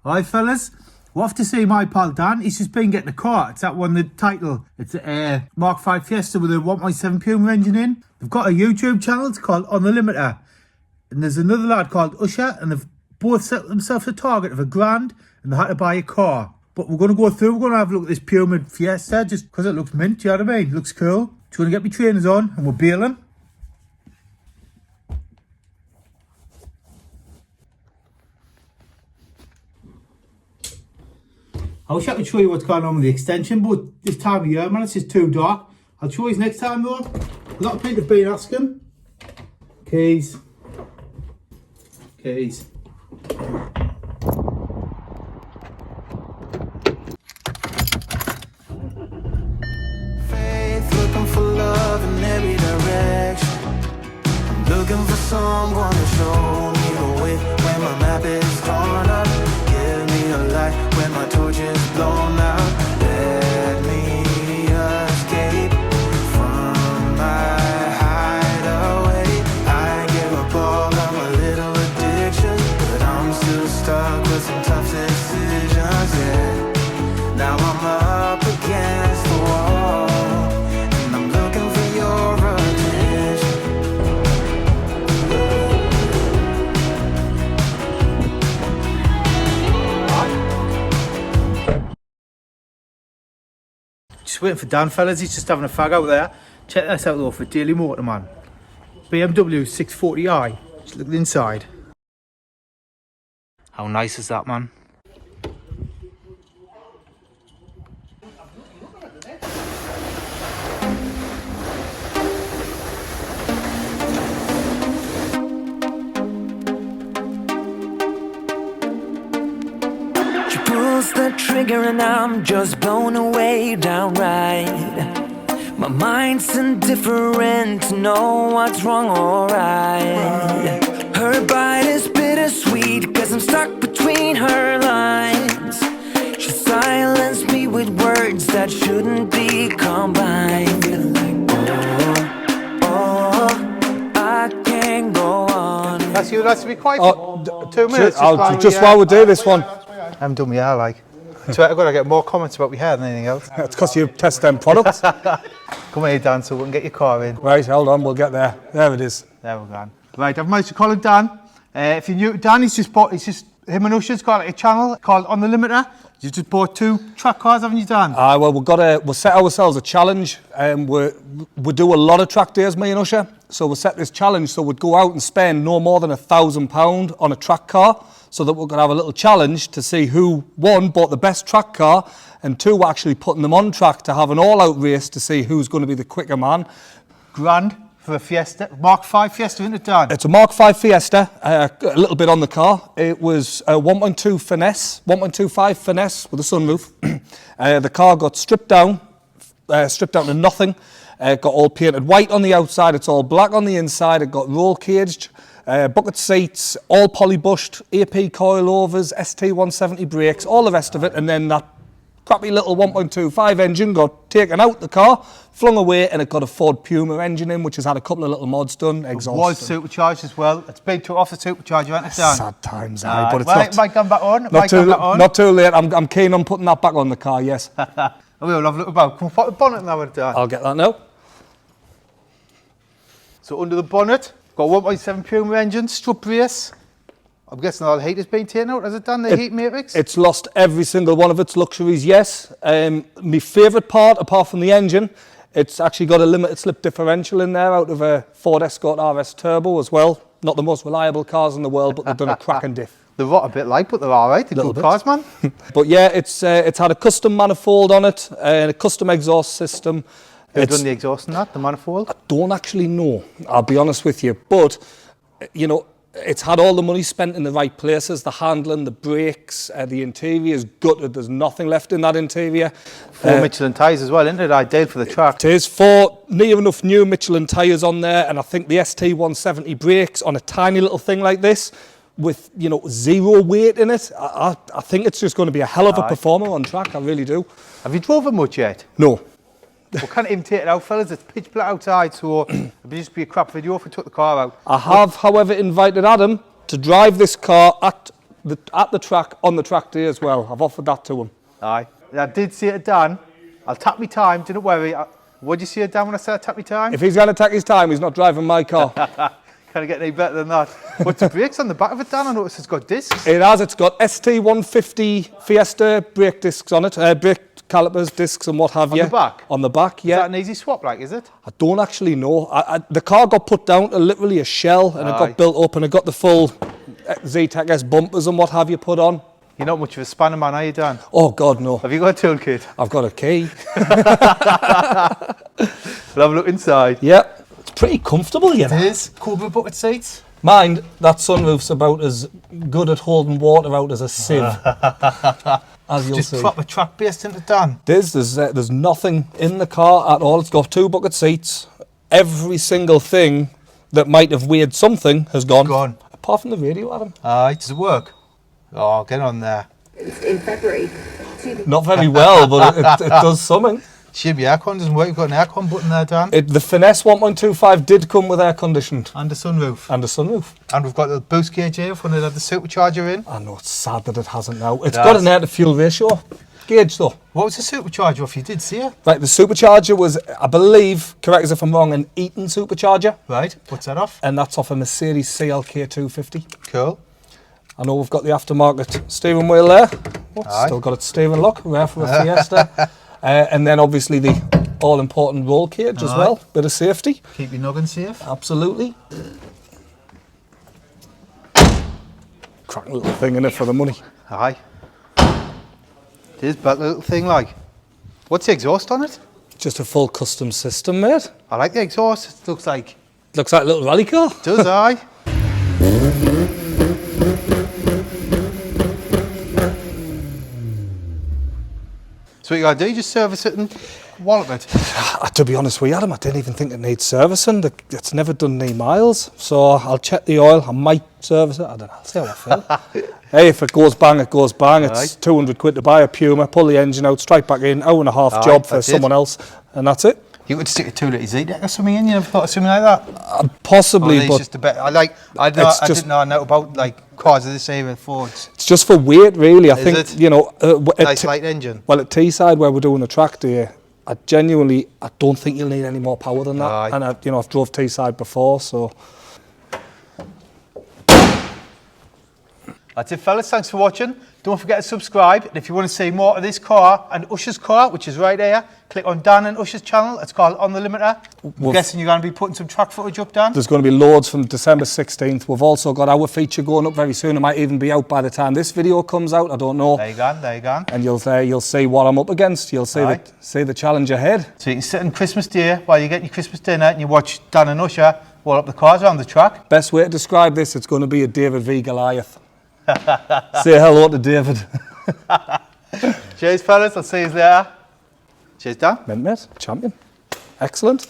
Alright fellas, we'll have to see my pal Dan. He's just been getting a car. It's that one, the title. It's a Mark 5 Fiesta with a 1.7 Puma engine in. They've got a YouTube channel, it's called On The Limiter. And there's another lad called Usher, and they've both set themselves a target of £1,000 and they had to buy a car. But we're going to go through, we're going to have a look at this Puma Fiesta just because it looks mint, do you know what I mean? It looks cool. Just going to get my trainers on and we're bailing. I wish I could show you what's going on with the extension, but this time of year, man, it's just too dark. I'll show you next time though. A lot of people have been asking. Keys. Keys. Faith, looking for love in every direction. I'm looking for someone to show me the way when my map is torn up. Give me a light when my torch is blown out. Let me escape from my hideaway. I give up all of my little addictions, but I'm still stuck with some tough decisions, yeah. Now I'm up against the wall, and I'm looking for your attention. Just waiting for Dan, fellas. He's just having a fag out there. Check this out though for Daily Motor, man. BMW 640i. Just look at the inside. How nice is that, man? She pulls the trigger and I'm just blown away downright. My mind's indifferent to know what's wrong or right. Her bite is bittersweet cause I'm stuck between her lines. She silenced me with words that shouldn't be combined. Oh, I can't go on. That's you, that's to be quiet for 2 minutes. Just while we do this one. I haven't done my hair, like. So I've got to get more comments about my hair than anything else. It's because you test them products. Come here, Dan, so we can get your car in. Right, hold on, we'll get there. There it is. There we go. Right, I've managed to call him Dan. If you're new to Dan, him and Usher's got like a channel called On The Limiter. You just bought 2 track cars, haven't you, Dan? Well, we'll set ourselves a challenge. We do a lot of track days, me and Usher. So we'll set this challenge so we'd go out and spend no more than £1,000 on a track car, so that we're going to have a little challenge to see who, one, bought the best track car, and 2, actually putting them on track to have an all-out race to see who's going to be the quicker man. Grand for a Fiesta, Mark 5 Fiesta, isn't it, Dan? It's a Mark 5 Fiesta, a little bit on the car. It was a 1.2 finesse, 1.25 finesse with a sunroof. The car got stripped down to nothing. Got all painted white on the outside, it's all black on the inside, it got roll caged. Bucket seats, all polybushed, AP coilovers, ST170 brakes, all the rest of it, and then that crappy little 1.25 engine got taken out the car, flung away, and it got a Ford Puma engine in, which has had a couple of little mods done, exhaust. It was supercharged as well. It's been took off the supercharger, hasn't it, Dan? Sad times, but it's it might come back on. Not too late. I'm keen on putting that back on the car, yes. We'll have a look about. Come on, put the bonnet now, Dan. I'll get that now. So under the bonnet, got 1.7 Puma engine, strut brace. I'm guessing all the heat has been taken out, has it done, the heat matrix? It's lost every single one of its luxuries, yes. My favourite part, apart from the engine, it's actually got a limited slip differential in there out of a Ford Escort RS Turbo as well. Not the most reliable cars in the world, but they've done a cracking diff. They're rot a bit like, but they're all right. They're good cars, man. But yeah, it's had a custom manifold on it and a custom exhaust system. Who's done the exhaust and that, the manifold? I don't actually know, I'll be honest with you. But, you know, it's had all the money spent in the right places. The handling, the brakes, the interior is gutted. There's nothing left in that interior. 4 Michelin tyres as well, isn't it? Ideal for the track. It is 4 near enough new Michelin tyres on there. And I think the ST170 brakes on a tiny little thing like this with, you know, 0 weight in it. I think it's just going to be a hell of a performer on track. I really do. Have you drove it much yet? No. We can't even take it out, fellas. It's pitch black outside, so it'd just be a crap video if we took the car out. I have, however, invited Adam to drive this car at at the track, on the track day as well. I've offered that to him. Aye. I did say to Dan, I'll tap me time, don't worry. What'd you say to Dan when I said I'd tap me time? If he's going to take his time, he's not driving my car. Can't get any better than that. What's the brakes on the back of it, Dan? I noticed it's got discs. It has. It's got ST150 Fiesta brake discs on it, brake calipers, discs, and what have you. On the back? On the back, yeah. Is that an easy swap, like, is it? I don't actually know. The car got put down to literally a shell, and it got built up, and it got the full Z-Tech S bumpers and what have you put on. You're not much of a spanner man, are you, Dan? Oh, God, no. Have you got a toolkit? I've got a key. We'll have a look inside. Yeah. It's pretty comfortable, you know. It is. Cobra bucket seats. Mind, that sunroof's about as good at holding water out as a sieve. As you'll Just see. proper track based into Dan. There's nothing in the car at all. It's got 2 bucket seats. Every single thing that might have weighed something has gone. Gone. Apart from the radio, Adam. Aye, does it work? Oh, get on there. In February. Not very well, but it does something. Shame your aircon doesn't work. You've got an aircon button there, Dan. The Finesse 1.25 did come with air conditioned. And a sunroof. And a sunroof. And we've got the boost gauge here when it had the supercharger in. I know, it's sad that it hasn't now. It's It got has. an air to fuel ratio gauge though. What was the supercharger off? You did see it. Right, the supercharger was, I believe, correct us if I'm wrong, an Eaton supercharger. Right, what's that off? And that's off a Mercedes CLK 250. Cool. I know we've got the aftermarket steering wheel there. Aye. Still got its steering lock, rare for a Fiesta. And then obviously the all-important roll cage as well, bit of safety. Keep your noggin safe. Absolutely. Cracking little thing in it for the money. Aye. It is but a little thing like. What's the exhaust on it? Just a full custom system, mate. I like the exhaust. It looks like. Looks like a little rally car. Does aye. So what you gotta do, you just service it and wallop it. To be honest with you, Adam, I didn't even think it needs servicing. It's never done any miles. So I'll check the oil. I might service it. I don't know. I'll see how I feel. Hey, if it goes bang, it goes bang. It's Aye. 200 quid to buy a Puma, pull the engine out, straight back in, hour and a half Aye, job for that's it. someone else, and that's it. You could stick a 2 litre Z-Deck or something in. You never thought of something like that? Possibly, Or but just a bit. I didn't know about like cars of this era, Fords. it's just for weight, really. I Is think, it? you know, Nice light engine. well, at Teesside where we're doing the track day, I don't think you'll need any more power than that. Aye. And I've drove Teesside before, so. That's it, fellas. Thanks for watching. Don't forget to subscribe. And if you want to see more of this car and Usher's car, which is right here, click on Dan and Usher's channel. It's called On the Limiter. I'm guessing you're going to be putting some track footage up, Dan. There's going to be loads from December 16th. We've also got our feature going up very soon. It might even be out by the time this video comes out. I don't know. There you go. There you go. And you'll see what I'm up against. You'll see Aye. the challenge ahead. So you can sit on Christmas Day while you're getting your Christmas dinner and you watch Dan and Usher wall up the cars around the track. Best way to describe this, it's going to be a David v Goliath. Say hello to David. Cheers, fellas. I'll see you later. Cheers, Dan. Mint, mate. Champion. Excellent.